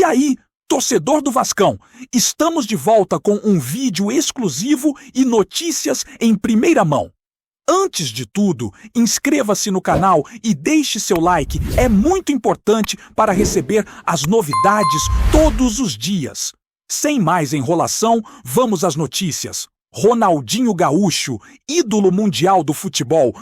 E aí, torcedor do Vascão, estamos de volta com um vídeo exclusivo e notícias em primeira mão. Antes de tudo, inscreva-se no canal e deixe seu like, é muito importante para receber as novidades todos os dias. Sem mais enrolação, vamos às notícias. Ronaldinho Gaúcho, ídolo mundial do futebol,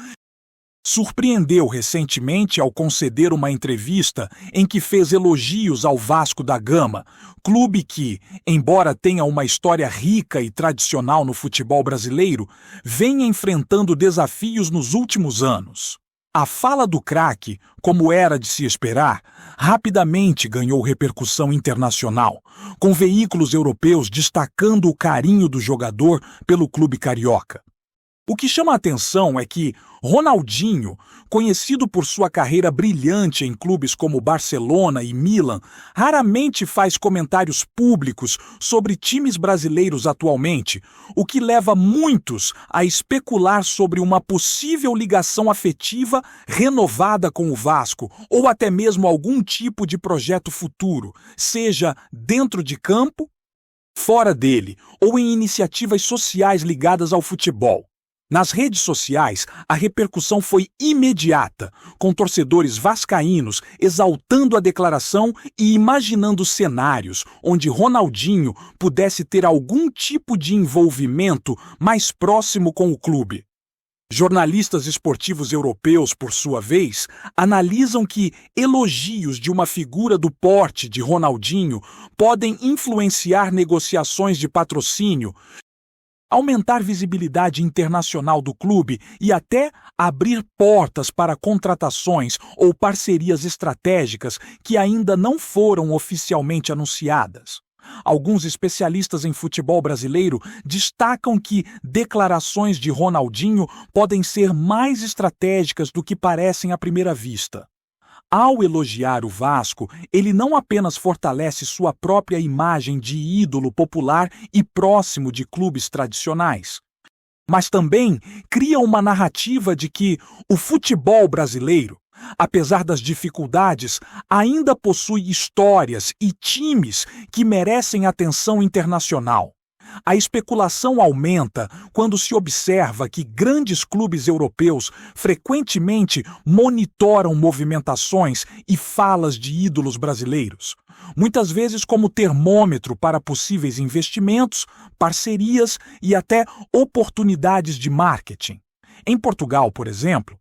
surpreendeu recentemente ao conceder uma entrevista em que fez elogios ao Vasco da Gama, clube que, embora tenha uma história rica e tradicional no futebol brasileiro, vem enfrentando desafios nos últimos anos. A fala do craque, como era de se esperar, rapidamente ganhou repercussão internacional, com veículos europeus destacando o carinho do jogador pelo clube carioca. O que chama a atenção é que Ronaldinho, conhecido por sua carreira brilhante em clubes como Barcelona e Milan, raramente faz comentários públicos sobre times brasileiros atualmente, o que leva muitos a especular sobre uma possível ligação afetiva renovada com o Vasco, ou até mesmo algum tipo de projeto futuro, seja dentro de campo, fora dele, ou em iniciativas sociais ligadas ao futebol. Nas redes sociais, a repercussão foi imediata, com torcedores vascaínos exaltando a declaração e imaginando cenários onde Ronaldinho pudesse ter algum tipo de envolvimento mais próximo com o clube. Jornalistas esportivos europeus, por sua vez, analisam que elogios de uma figura do porte de Ronaldinho podem influenciar negociações de patrocínio, aumentar visibilidade internacional do clube e até abrir portas para contratações ou parcerias estratégicas que ainda não foram oficialmente anunciadas. Alguns especialistas em futebol brasileiro destacam que declarações de Ronaldinho podem ser mais estratégicas do que parecem à primeira vista. Ao elogiar o Vasco, ele não apenas fortalece sua própria imagem de ídolo popular e próximo de clubes tradicionais, mas também cria uma narrativa de que o futebol brasileiro, apesar das dificuldades, ainda possui histórias e times que merecem atenção internacional. A especulação aumenta quando se observa que grandes clubes europeus frequentemente monitoram movimentações e falas de ídolos brasileiros, muitas vezes como termômetro para possíveis investimentos, parcerias e até oportunidades de marketing. Em Portugal, por exemplo,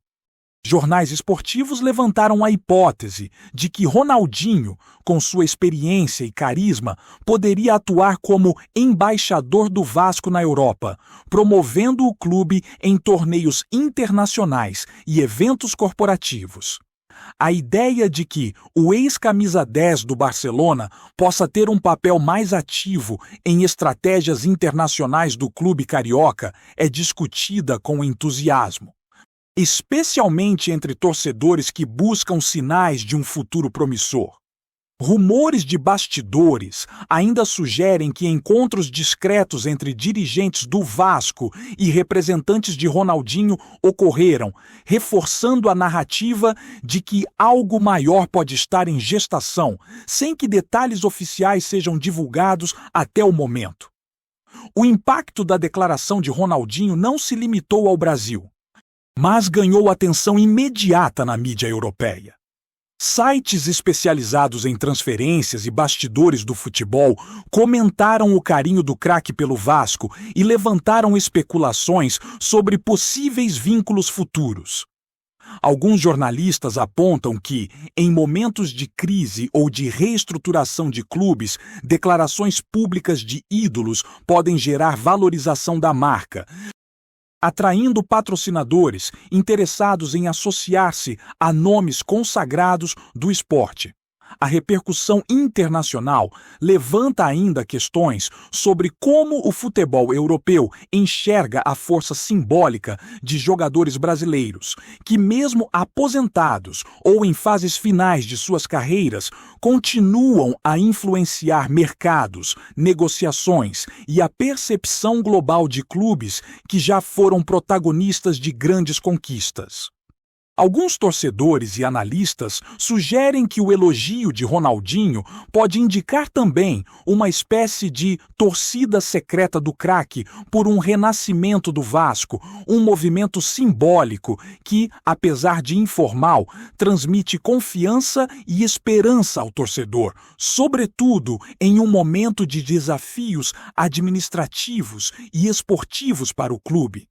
jornais esportivos levantaram a hipótese de que Ronaldinho, com sua experiência e carisma, poderia atuar como embaixador do Vasco na Europa, promovendo o clube em torneios internacionais e eventos corporativos. A ideia de que o ex-camisa 10 do Barcelona possa ter um papel mais ativo em estratégias internacionais do clube carioca é discutida com entusiasmo, especialmente entre torcedores que buscam sinais de um futuro promissor. Rumores de bastidores ainda sugerem que encontros discretos entre dirigentes do Vasco e representantes de Ronaldinho ocorreram, reforçando a narrativa de que algo maior pode estar em gestação, sem que detalhes oficiais sejam divulgados até o momento. O impacto da declaração de Ronaldinho não se limitou ao Brasil, mas ganhou atenção imediata na mídia europeia. Sites especializados em transferências e bastidores do futebol comentaram o carinho do craque pelo Vasco e levantaram especulações sobre possíveis vínculos futuros. Alguns jornalistas apontam que, em momentos de crise ou de reestruturação de clubes, declarações públicas de ídolos podem gerar valorização da marca, atraindo patrocinadores interessados em associar-se a nomes consagrados do esporte. A repercussão internacional levanta ainda questões sobre como o futebol europeu enxerga a força simbólica de jogadores brasileiros, que mesmo aposentados ou em fases finais de suas carreiras, continuam a influenciar mercados, negociações e a percepção global de clubes que já foram protagonistas de grandes conquistas. Alguns torcedores e analistas sugerem que o elogio de Ronaldinho pode indicar também uma espécie de torcida secreta do craque por um renascimento do Vasco, um movimento simbólico que, apesar de informal, transmite confiança e esperança ao torcedor, sobretudo em um momento de desafios administrativos e esportivos para o clube.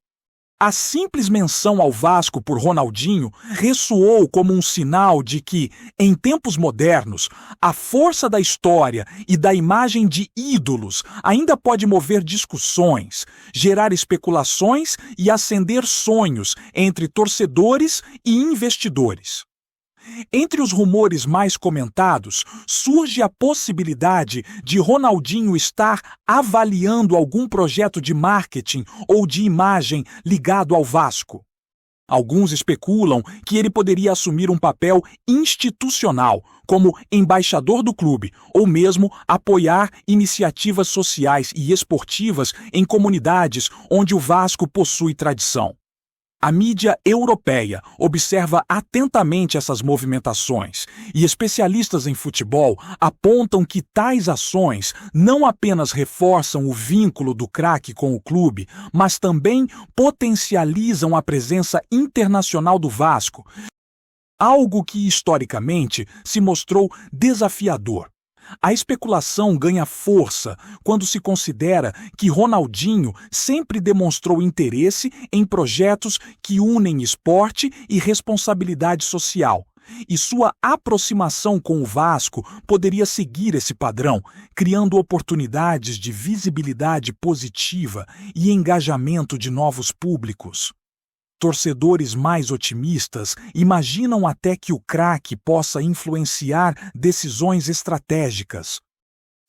A simples menção ao Vasco por Ronaldinho ressoou como um sinal de que, em tempos modernos, a força da história e da imagem de ídolos ainda pode mover discussões, gerar especulações e acender sonhos entre torcedores e investidores. Entre os rumores mais comentados, surge a possibilidade de Ronaldinho estar avaliando algum projeto de marketing ou de imagem ligado ao Vasco. Alguns especulam que ele poderia assumir um papel institucional, como embaixador do clube, ou mesmo apoiar iniciativas sociais e esportivas em comunidades onde o Vasco possui tradição. A mídia europeia observa atentamente essas movimentações e especialistas em futebol apontam que tais ações não apenas reforçam o vínculo do craque com o clube, mas também potencializam a presença internacional do Vasco, algo que historicamente se mostrou desafiador. A especulação ganha força quando se considera que Ronaldinho sempre demonstrou interesse em projetos que unem esporte e responsabilidade social, e sua aproximação com o Vasco poderia seguir esse padrão, criando oportunidades de visibilidade positiva e engajamento de novos públicos. Torcedores mais otimistas imaginam até que o craque possa influenciar decisões estratégicas,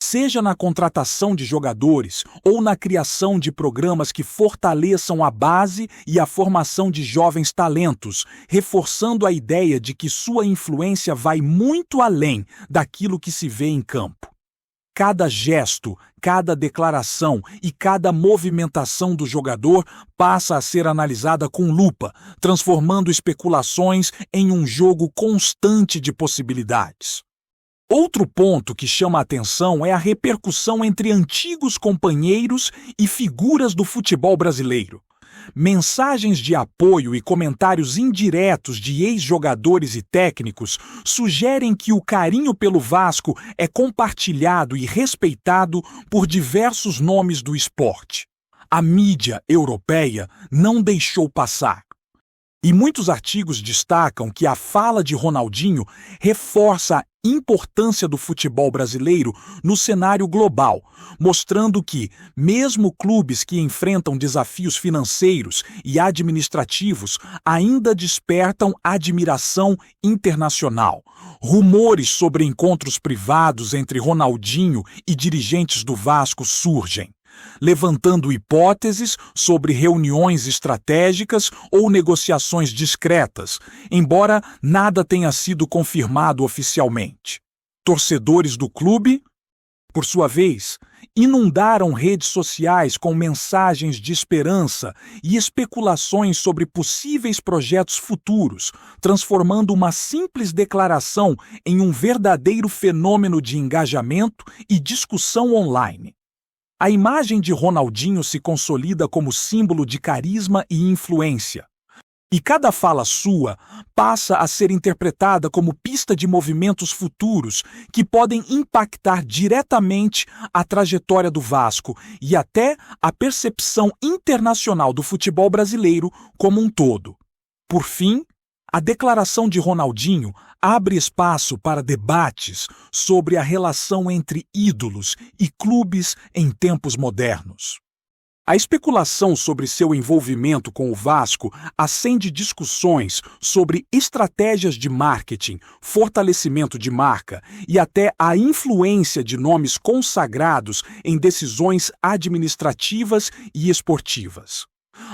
seja na contratação de jogadores ou na criação de programas que fortaleçam a base e a formação de jovens talentos, reforçando a ideia de que sua influência vai muito além daquilo que se vê em campo. Cada gesto, cada declaração e cada movimentação do jogador passa a ser analisada com lupa, transformando especulações em um jogo constante de possibilidades. Outro ponto que chama a atenção é a repercussão entre antigos companheiros e figuras do futebol brasileiro. Mensagens de apoio e comentários indiretos de ex-jogadores e técnicos sugerem que o carinho pelo Vasco é compartilhado e respeitado por diversos nomes do esporte. A mídia europeia não deixou passar. E muitos artigos destacam que a fala de Ronaldinho reforça a importância do futebol brasileiro no cenário global, mostrando que, mesmo clubes que enfrentam desafios financeiros e administrativos, ainda despertam admiração internacional. Rumores sobre encontros privados entre Ronaldinho e dirigentes do Vasco surgem, levantando hipóteses sobre reuniões estratégicas ou negociações discretas, embora nada tenha sido confirmado oficialmente. Torcedores do clube, por sua vez, inundaram redes sociais com mensagens de esperança e especulações sobre possíveis projetos futuros, transformando uma simples declaração em um verdadeiro fenômeno de engajamento e discussão online. A imagem de Ronaldinho se consolida como símbolo de carisma e influência. E cada fala sua passa a ser interpretada como pista de movimentos futuros que podem impactar diretamente a trajetória do Vasco e até a percepção internacional do futebol brasileiro como um todo. Por fim, a declaração de Ronaldinho abre espaço para debates sobre a relação entre ídolos e clubes em tempos modernos. A especulação sobre seu envolvimento com o Vasco acende discussões sobre estratégias de marketing, fortalecimento de marca e até a influência de nomes consagrados em decisões administrativas e esportivas.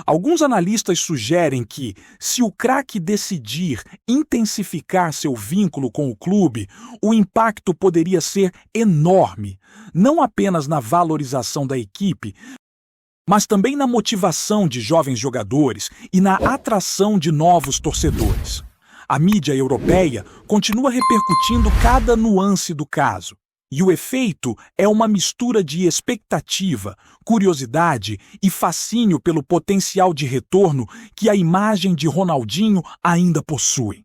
Alguns analistas sugerem que, se o craque decidir intensificar seu vínculo com o clube, o impacto poderia ser enorme, não apenas na valorização da equipe, mas também na motivação de jovens jogadores e na atração de novos torcedores. A mídia europeia continua repercutindo cada nuance do caso. E o efeito é uma mistura de expectativa, curiosidade e fascínio pelo potencial de retorno que a imagem de Ronaldinho ainda possui.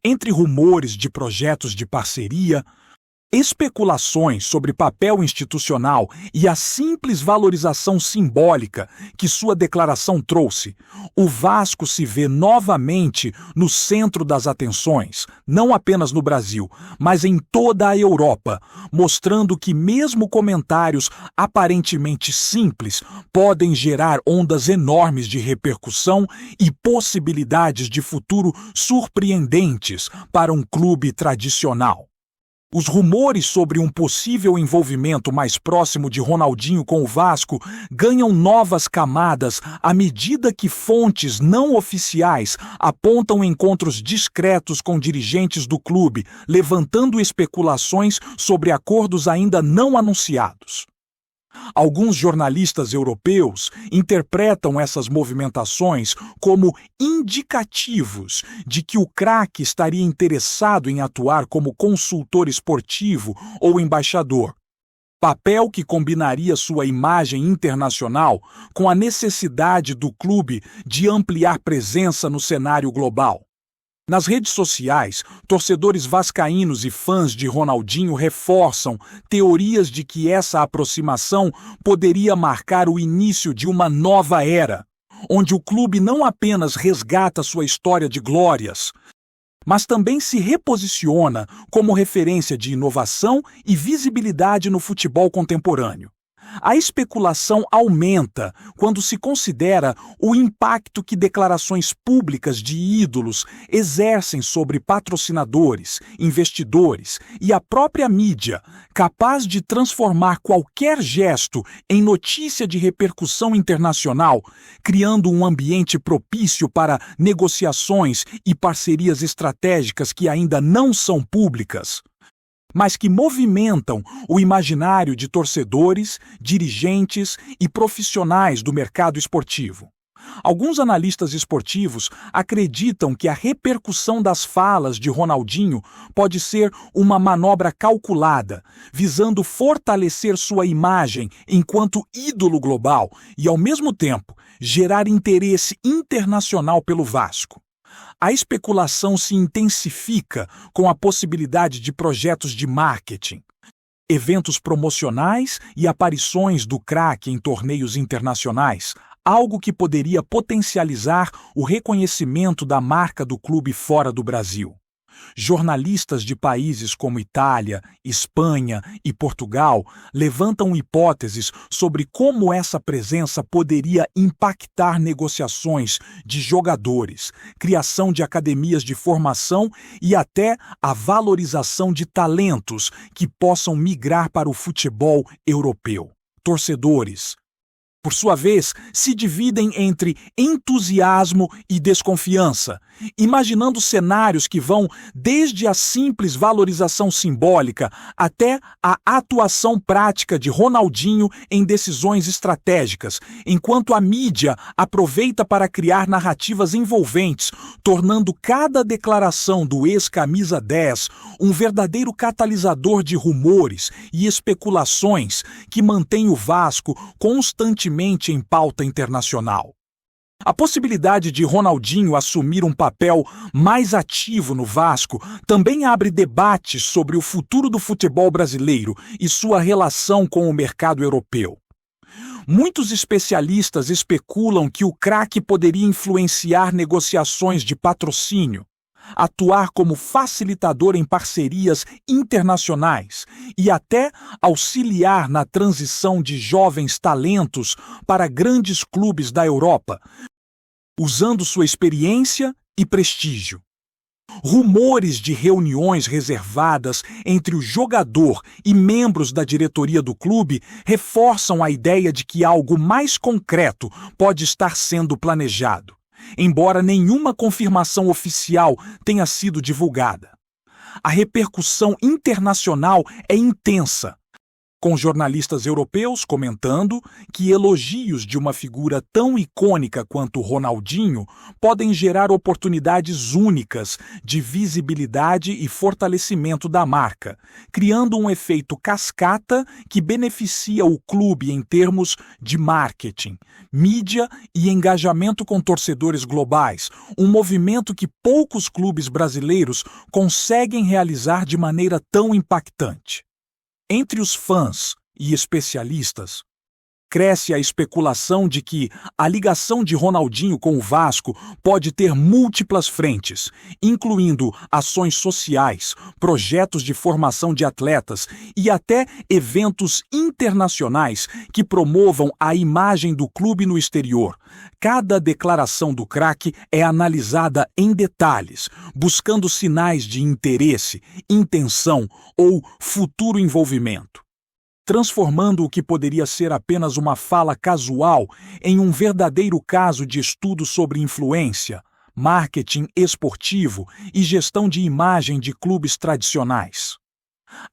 Entre rumores de projetos de parceria, especulações sobre papel institucional e a simples valorização simbólica que sua declaração trouxe, o Vasco se vê novamente no centro das atenções, não apenas no Brasil, mas em toda a Europa, mostrando que mesmo comentários aparentemente simples podem gerar ondas enormes de repercussão e possibilidades de futuro surpreendentes para um clube tradicional. Os rumores sobre um possível envolvimento mais próximo de Ronaldinho com o Vasco ganham novas camadas à medida que fontes não oficiais apontam encontros discretos com dirigentes do clube, levantando especulações sobre acordos ainda não anunciados. Alguns jornalistas europeus interpretam essas movimentações como indicativos de que o craque estaria interessado em atuar como consultor esportivo ou embaixador, papel que combinaria sua imagem internacional com a necessidade do clube de ampliar presença no cenário global. Nas redes sociais, torcedores vascaínos e fãs de Ronaldinho reforçam teorias de que essa aproximação poderia marcar o início de uma nova era, onde o clube não apenas resgata sua história de glórias, mas também se reposiciona como referência de inovação e visibilidade no futebol contemporâneo. A especulação aumenta quando se considera o impacto que declarações públicas de ídolos exercem sobre patrocinadores, investidores e a própria mídia, capaz de transformar qualquer gesto em notícia de repercussão internacional, criando um ambiente propício para negociações e parcerias estratégicas que ainda não são públicas, mas que movimentam o imaginário de torcedores, dirigentes e profissionais do mercado esportivo. Alguns analistas esportivos acreditam que a repercussão das falas de Ronaldinho pode ser uma manobra calculada, visando fortalecer sua imagem enquanto ídolo global e, ao mesmo tempo, gerar interesse internacional pelo Vasco. A especulação se intensifica com a possibilidade de projetos de marketing, eventos promocionais e aparições do craque em torneios internacionais, algo que poderia potencializar o reconhecimento da marca do clube fora do Brasil. Jornalistas de países como Itália, Espanha e Portugal levantam hipóteses sobre como essa presença poderia impactar negociações de jogadores, criação de academias de formação e até a valorização de talentos que possam migrar para o futebol europeu. Torcedores, por sua vez, se dividem entre entusiasmo e desconfiança, imaginando cenários que vão desde a simples valorização simbólica até a atuação prática de Ronaldinho em decisões estratégicas, enquanto a mídia aproveita para criar narrativas envolventes, tornando cada declaração do ex-camisa 10 um verdadeiro catalisador de rumores e especulações que mantém o Vasco constantemente em pauta internacional. A possibilidade de Ronaldinho assumir um papel mais ativo no Vasco também abre debates sobre o futuro do futebol brasileiro e sua relação com o mercado europeu. Muitos especialistas especulam que o craque poderia influenciar negociações de patrocínio, atuar como facilitador em parcerias internacionais e até auxiliar na transição de jovens talentos para grandes clubes da Europa, usando sua experiência e prestígio. Rumores de reuniões reservadas entre o jogador e membros da diretoria do clube reforçam a ideia de que algo mais concreto pode estar sendo planejado, embora nenhuma confirmação oficial tenha sido divulgada. A repercussão internacional é intensa, com jornalistas europeus comentando que elogios de uma figura tão icônica quanto Ronaldinho podem gerar oportunidades únicas de visibilidade e fortalecimento da marca, criando um efeito cascata que beneficia o clube em termos de marketing, mídia e engajamento com torcedores globais, um movimento que poucos clubes brasileiros conseguem realizar de maneira tão impactante. Entre os fãs e especialistas, cresce a especulação de que a ligação de Ronaldinho com o Vasco pode ter múltiplas frentes, incluindo ações sociais, projetos de formação de atletas e até eventos internacionais que promovam a imagem do clube no exterior. Cada declaração do craque é analisada em detalhes, buscando sinais de interesse, intenção ou futuro envolvimento, transformando o que poderia ser apenas uma fala casual em um verdadeiro caso de estudo sobre influência, marketing esportivo e gestão de imagem de clubes tradicionais.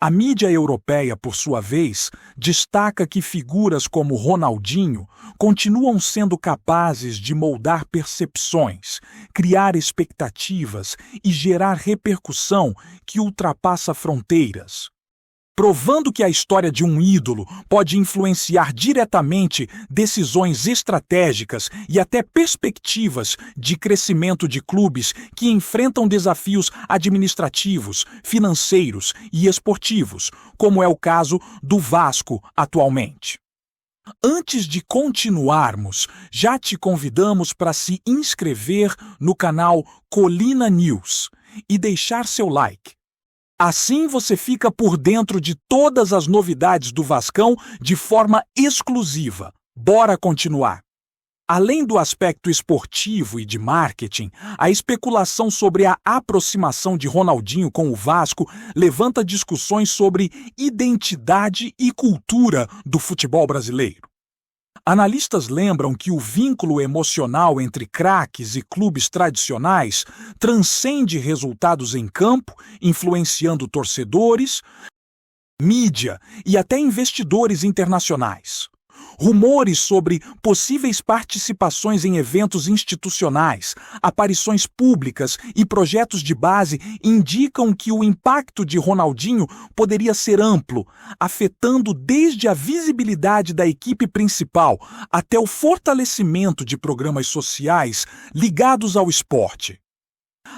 A mídia europeia, por sua vez, destaca que figuras como Ronaldinho continuam sendo capazes de moldar percepções, criar expectativas e gerar repercussão que ultrapassa fronteiras, provando que a história de um ídolo pode influenciar diretamente decisões estratégicas e até perspectivas de crescimento de clubes que enfrentam desafios administrativos, financeiros e esportivos, como é o caso do Vasco atualmente. Antes de continuarmos, já te convidamos para se inscrever no canal Colina News e deixar seu like. Assim você fica por dentro de todas as novidades do Vascão de forma exclusiva. Bora continuar! Além do aspecto esportivo e de marketing, a especulação sobre a aproximação de Ronaldinho com o Vasco levanta discussões sobre identidade e cultura do futebol brasileiro. Analistas lembram que o vínculo emocional entre craques e clubes tradicionais transcende resultados em campo, influenciando torcedores, mídia e até investidores internacionais. Rumores sobre possíveis participações em eventos institucionais, aparições públicas e projetos de base indicam que o impacto de Ronaldinho poderia ser amplo, afetando desde a visibilidade da equipe principal até o fortalecimento de programas sociais ligados ao esporte.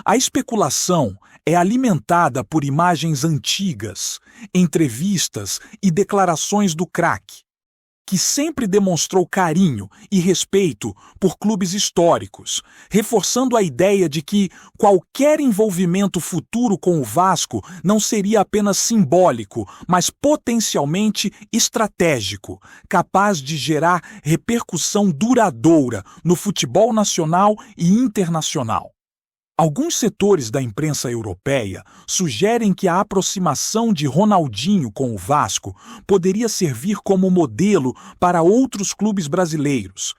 A especulação é alimentada por imagens antigas, entrevistas e declarações do craque, que sempre demonstrou carinho e respeito por clubes históricos, reforçando a ideia de que qualquer envolvimento futuro com o Vasco não seria apenas simbólico, mas potencialmente estratégico, capaz de gerar repercussão duradoura no futebol nacional e internacional. Alguns setores da imprensa europeia sugerem que a aproximação de Ronaldinho com o Vasco poderia servir como modelo para outros clubes brasileiros,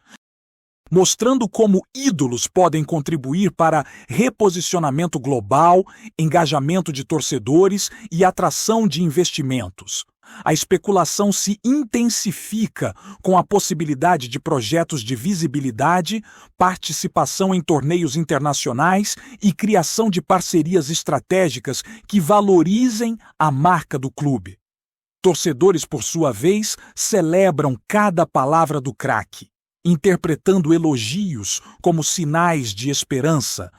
mostrando como ídolos podem contribuir para reposicionamento global, engajamento de torcedores e atração de investimentos. A especulação se intensifica com a possibilidade de projetos de visibilidade, participação em torneios internacionais e criação de parcerias estratégicas que valorizem a marca do clube. Torcedores, por sua vez, celebram cada palavra do craque, interpretando elogios como sinais de esperança,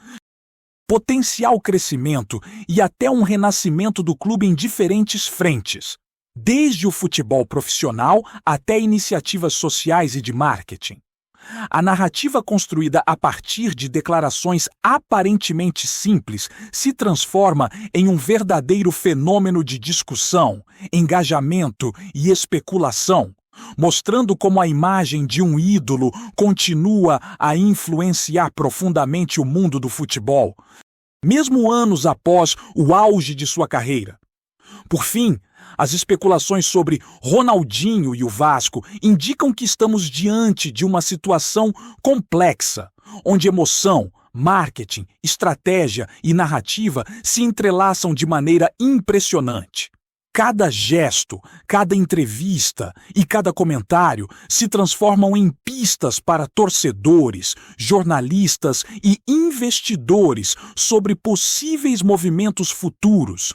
potencial crescimento e até um renascimento do clube em diferentes frentes, desde o futebol profissional até iniciativas sociais e de marketing. A narrativa construída a partir de declarações aparentemente simples se transforma em um verdadeiro fenômeno de discussão, engajamento e especulação, mostrando como a imagem de um ídolo continua a influenciar profundamente o mundo do futebol, mesmo anos após o auge de sua carreira. Por fim, as especulações sobre Ronaldinho e o Vasco indicam que estamos diante de uma situação complexa, onde emoção, marketing, estratégia e narrativa se entrelaçam de maneira impressionante. Cada gesto, cada entrevista e cada comentário se transformam em pistas para torcedores, jornalistas e investidores sobre possíveis movimentos futuros,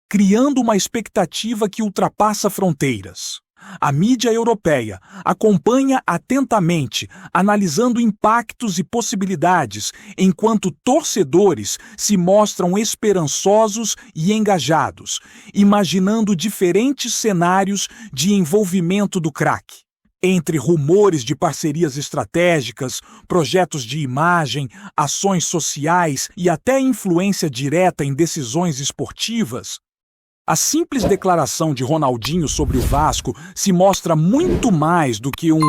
criando uma expectativa que ultrapassa fronteiras. A mídia europeia acompanha atentamente, analisando impactos e possibilidades, enquanto torcedores se mostram esperançosos e engajados, imaginando diferentes cenários de envolvimento do craque. Entre rumores de parcerias estratégicas, projetos de imagem, ações sociais e até influência direta em decisões esportivas, a simples declaração de Ronaldinho sobre o Vasco se mostra muito mais do que um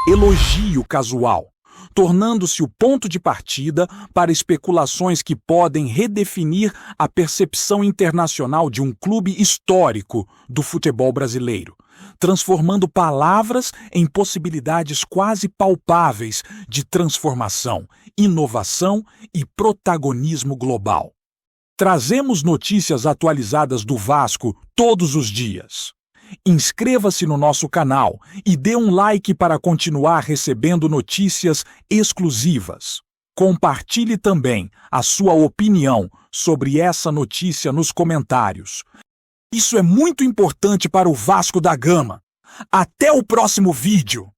elogio casual, tornando-se o ponto de partida para especulações que podem redefinir a percepção internacional de um clube histórico do futebol brasileiro, transformando palavras em possibilidades quase palpáveis de transformação, inovação e protagonismo global. Trazemos notícias atualizadas do Vasco todos os dias. Inscreva-se no nosso canal e dê um like para continuar recebendo notícias exclusivas. Compartilhe também a sua opinião sobre essa notícia nos comentários. Isso é muito importante para o Vasco da Gama. Até o próximo vídeo!